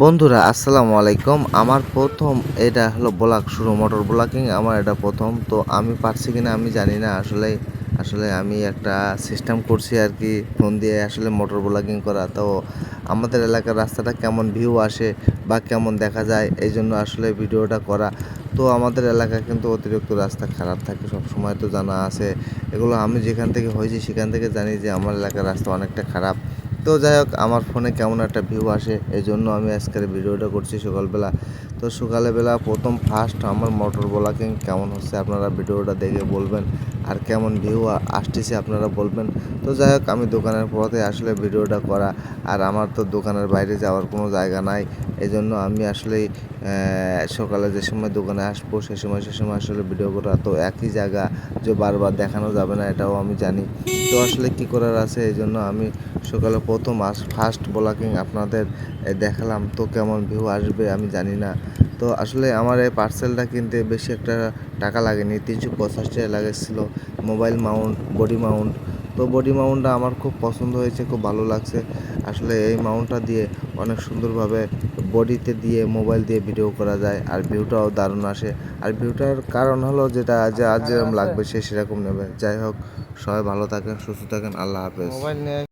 বন্ধুরা আসসালামু আলাইকুম। আমার প্রথম এটা হলো ব্লগ শুরু, মোটর ব্লগিং আমার এটা প্রথম। তো আমি পারছি কিনা আমি জানি না। আসলে আমি একটা সিস্টেম করছি আর কি, ফোন দিয়ে আসলে মোটর ব্লগিং করা। তো আমাদের এলাকার রাস্তাটা কেমন ভিউ আসে বা কেমন দেখা যায়, এই জন্য আসলে ভিডিওটা করা। তো আমাদের এলাকা কিন্তু অতিরিক্ত রাস্তা খারাপ থাকে সব সময়, তো জানা আছে এগুলো। আমি যেখান থেকে হয়েছি সেখান থেকে জানি যে আমার এলাকার রাস্তা অনেকটা খারাপ। তো যাই হোক, আমার ফোনে কেমন একটা ভিউ আসে এই জন্য আমি আজকের ভিডিওটা করছি সকালবেলা। তো সকালবেলা প্রথম ফার্স্ট আমার মোটর ব্লগিং কেমন হচ্ছে আপনারা ভিডিওটা দেখে বলবেন, আর কেমন ভিউ আসতেছে আপনারা বলবেন। তো যাই হোক, আমি দোকানের পথে আসলে ভিডিওটা করা, আর আমার তো দোকানের বাইরে যাওয়ার কোনো জায়গা নাই। এই জন্য আমি আসলেই সকালে যে সময় দোকানে আসবো সে সময় আসলে ভিডিও করা। তো একই জায়গা যে বারবার দেখানো যাবে না, এটাও আমি জানি। তো আসলে কী করার আছে, এই জন্য আমি সকালে প্রথম ফার্স্ট ব্লগিং আপনাদের দেখালাম। তো কেমন ভিউ আসবে আমি জানি না। তো আসলে আমার এই পার্সেলটা কিনতে বেশি একটা টাকা লাগেনি, 350 টাকা লাগেছিলো। Mobile mount, body mount. তো বডি মাউন্টটা আমার খুব পছন্দ হয়েছে, খুব ভালো লাগছে। আসলে এই মাউন্টটা দিয়ে অনেক সুন্দরভাবে বডিতে দিয়ে মোবাইল দিয়ে ভিডিও করা যায়, আর ভিউটাও দারুণ আসে। আর ভিউটার কারণ হলো যেটা যে আজ যেরকম লাগবে সে সেরকম নেবে। যাই হোক, সবাই ভালো থাকেন, সুস্থ থাকেন, আল্লাহ হাফেজ।